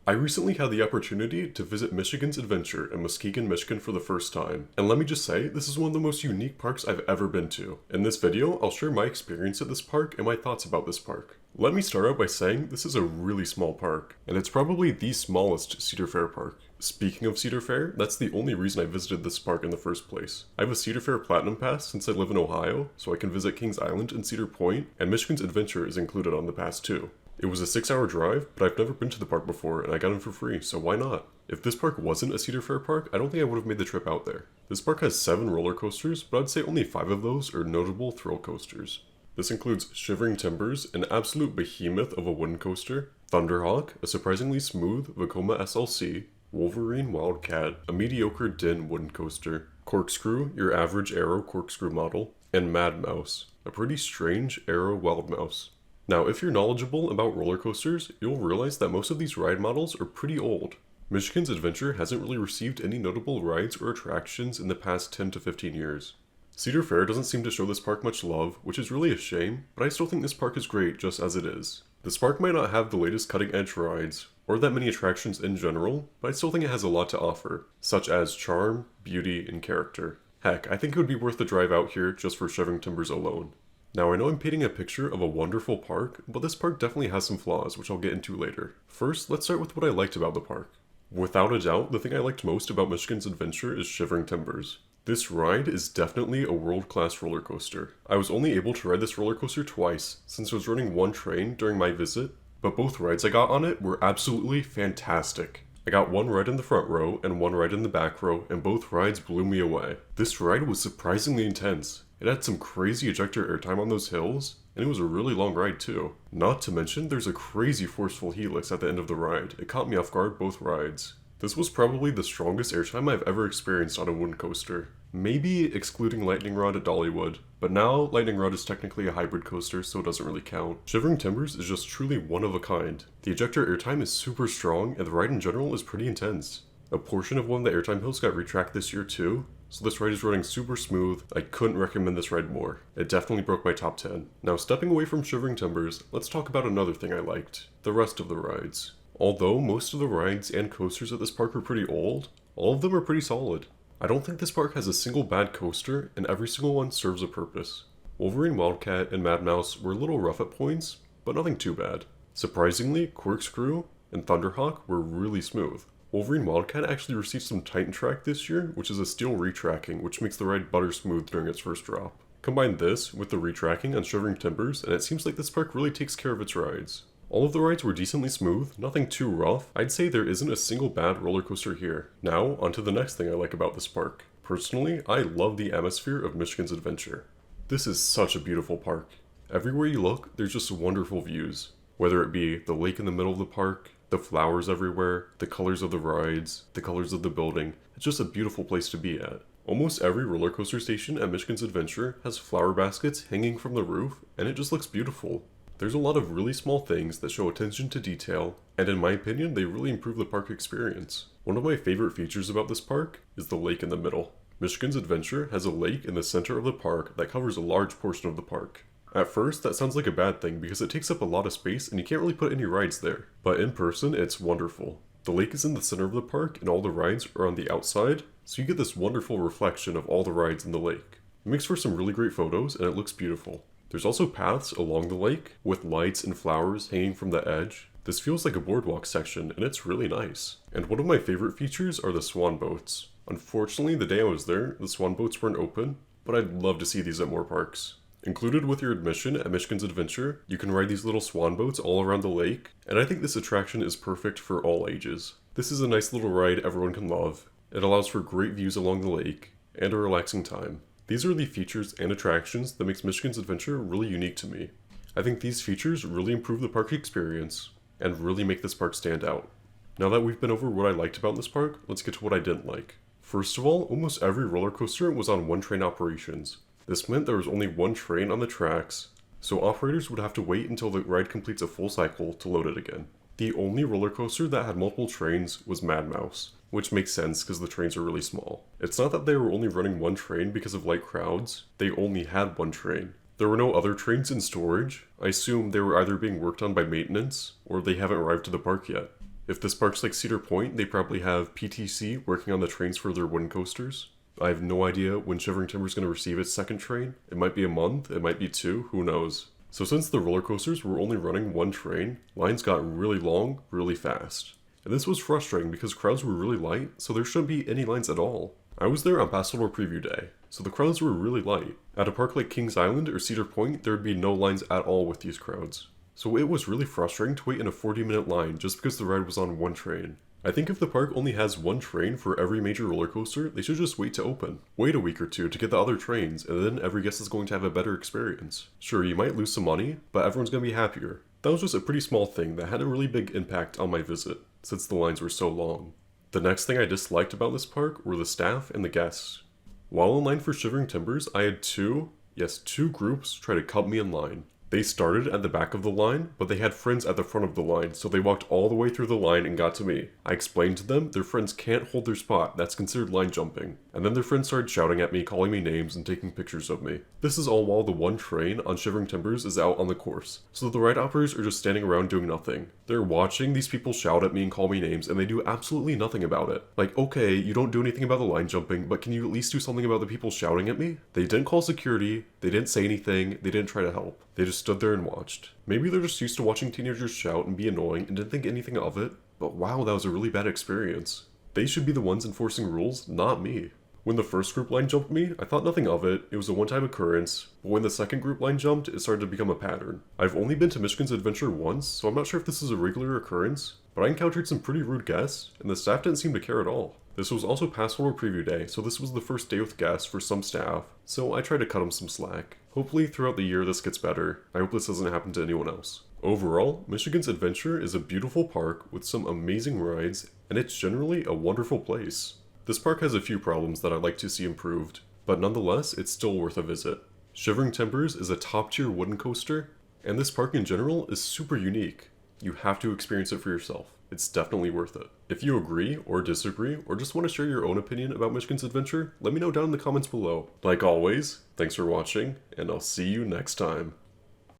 I recently had the opportunity to visit Michigan's Adventure in Muskegon, Michigan for the first time, and let me just say, this is one of the most unique parks I've ever been to. In this video, I'll share my experience at this park and my thoughts about this park. Let me start out by saying this is a really small park, and it's probably the smallest Cedar Fair park. Speaking of Cedar Fair, that's the only reason I visited this park in the first place. I have a Cedar Fair Platinum Pass since I live in Ohio, so I can visit Kings Island and Cedar Point, and Michigan's Adventure is included on the pass too. It was a 6-hour drive, but I've never been to the park before and I got in for free, so why not? If this park wasn't a Cedar Fair park, I don't think I would have made the trip out there. This park has 7 roller coasters, but I'd say only 5 of those are notable thrill coasters. This includes Shivering Timbers, an absolute behemoth of a wooden coaster, Thunderhawk, a surprisingly smooth Vekoma SLC, Wolverine Wildcat, a mediocre din wooden coaster, Corkscrew, your average Aero corkscrew model, and Mad Mouse, a pretty strange Aero wild mouse. Now, if you're knowledgeable about roller coasters, you'll realize that most of these ride models are pretty old. Michigan's Adventure hasn't really received any notable rides or attractions in the past 10 to 15 years. Cedar Fair doesn't seem to show this park much love, which is really a shame, but I still think this park is great just as it is. This park might not have the latest cutting-edge rides, or that many attractions in general, but I still think it has a lot to offer, such as charm, beauty, and character. Heck, I think it would be worth the drive out here just for Shivering Timbers alone. Now I know I'm painting a picture of a wonderful park, but this park definitely has some flaws, which I'll get into later. First, let's start with what I liked about the park. Without a doubt, the thing I liked most about Michigan's Adventure is Shivering Timbers. This ride is definitely a world-class roller coaster. I was only able to ride this roller coaster twice, since I was running one train during my visit, but both rides I got on it were absolutely fantastic. I got one ride in the front row and one ride in the back row, and both rides blew me away. This ride was surprisingly intense. It had some crazy ejector airtime on those hills, and it was a really long ride too. Not to mention, there's a crazy forceful helix at the end of the ride. It caught me off guard both rides. This was probably the strongest airtime I've ever experienced on a wooden coaster. Maybe excluding Lightning Rod at Dollywood, but now Lightning Rod is technically a hybrid coaster, so it doesn't really count. Shivering Timbers is just truly one of a kind. The ejector airtime is super strong, and the ride in general is pretty intense. A portion of one of the airtime hills got retracked this year too, so this ride is running super smooth. I couldn't recommend this ride more. It definitely broke my top 10. Now stepping away from Shivering Timbers, let's talk about another thing I liked, the rest of the rides. Although most of the rides and coasters at this park are pretty old, all of them are pretty solid. I don't think this park has a single bad coaster, and every single one serves a purpose. Wolverine Wildcat and Mad Mouse were a little rough at points, but nothing too bad. Surprisingly, Corkscrew and Thunderhawk were really smooth. Wolverine Wildcat actually received some Titan Track this year, which is a steel retracking, which makes the ride butter smooth during its first drop. Combine this with the retracking on Shivering Timbers, and it seems like this park really takes care of its rides. All of the rides were decently smooth, nothing too rough. I'd say there isn't a single bad roller coaster here. Now, on to the next thing I like about this park. Personally, I love the atmosphere of Michigan's Adventure. This is such a beautiful park. Everywhere you look, there's just wonderful views. Whether it be the lake in the middle of the park, the flowers everywhere, the colors of the rides, the colors of the building, it's just a beautiful place to be at. Almost every roller coaster station at Michigan's Adventure has flower baskets hanging from the roof, and it just looks beautiful. There's a lot of really small things that show attention to detail, and in my opinion, they really improve the park experience. One of my favorite features about this park is the lake in the middle. Michigan's Adventure has a lake in the center of the park that covers a large portion of the park. At first, that sounds like a bad thing because it takes up a lot of space and you can't really put any rides there. But in person, it's wonderful. The lake is in the center of the park and all the rides are on the outside, so you get this wonderful reflection of all the rides in the lake. It makes for some really great photos and it looks beautiful. There's also paths along the lake with lights and flowers hanging from the edge. This feels like a boardwalk section and it's really nice. And one of my favorite features are the swan boats. Unfortunately, the day I was there, the swan boats weren't open, but I'd love to see these at more parks. Included with your admission at Michigan's Adventure, you can ride these little swan boats all around the lake, and I think this attraction is perfect for all ages. This is a nice little ride everyone can love. It allows for great views along the lake, and a relaxing time. These are the features and attractions that makes Michigan's Adventure really unique to me. I think these features really improve the park experience, and really make this park stand out. Now that we've been over what I liked about this park, let's get to what I didn't like. First of all, almost every roller coaster was on one-train operations. This meant there was only one train on the tracks, so operators would have to wait until the ride completes a full cycle to load it again. The only roller coaster that had multiple trains was Mad Mouse, which makes sense because the trains are really small. It's not that they were only running one train because of light crowds, they only had one train. There were no other trains in storage. I assume they were either being worked on by maintenance, or they haven't arrived to the park yet. If this park's like Cedar Point, they probably have PTC working on the trains for their wooden coasters. I have no idea when Shivering Timbers is going to receive its second train. It might be a month, it might be 2, who knows. So since the roller coasters were only running one train, lines got really long, really fast. And this was frustrating because crowds were really light, so there shouldn't be any lines at all. I was there on Pastoral Preview Day, so the crowds were really light. At a park like Kings Island or Cedar Point, there would be no lines at all with these crowds. So it was really frustrating to wait in a 40-minute line just because the ride was on one train. I think if the park only has one train for every major roller coaster, they should just wait to open. Wait a week or two to get the other trains, and then every guest is going to have a better experience. Sure, you might lose some money, but everyone's going to be happier. That was just a pretty small thing that had a really big impact on my visit, since the lines were so long. The next thing I disliked about this park were the staff and the guests. While in line for Shivering Timbers, I had two groups try to cut me in line. They started at the back of the line, but they had friends at the front of the line, so they walked all the way through the line and got to me. I explained to them their friends can't hold their spot, that's considered line jumping. And then their friends started shouting at me, calling me names, and taking pictures of me. This is all while the one train on Shivering Timbers is out on the course, so the ride operators are just standing around doing nothing. They're watching these people shout at me and call me names, and they do absolutely nothing about it. Like, okay, you don't do anything about the line jumping, but can you at least do something about the people shouting at me? They didn't call security, they didn't say anything, they didn't try to help. They just stood there and watched. Maybe they're just used to watching teenagers shout and be annoying and didn't think anything of it, but wow, that was a really bad experience. They should be the ones enforcing rules, not me. When the first group line jumped me, I thought nothing of it, it was a one-time occurrence, but when the second group line jumped, it started to become a pattern. I've only been to Michigan's Adventure once, so I'm not sure if this is a regular occurrence, but I encountered some pretty rude guests, and the staff didn't seem to care at all. This was also Pastoral Preview Day, so this was the first day with guests for some staff, so I tried to cut them some slack. Hopefully throughout the year this gets better. I hope this doesn't happen to anyone else. Overall, Michigan's Adventure is a beautiful park with some amazing rides, and it's generally a wonderful place. This park has a few problems that I'd like to see improved, but nonetheless, it's still worth a visit. Shivering Timbers is a top-tier wooden coaster, and this park in general is super unique. You have to experience it for yourself. It's definitely worth it. If you agree or disagree, or just want to share your own opinion about Michigan's Adventure, let me know down in the comments below. Like always, thanks for watching, and I'll see you next time.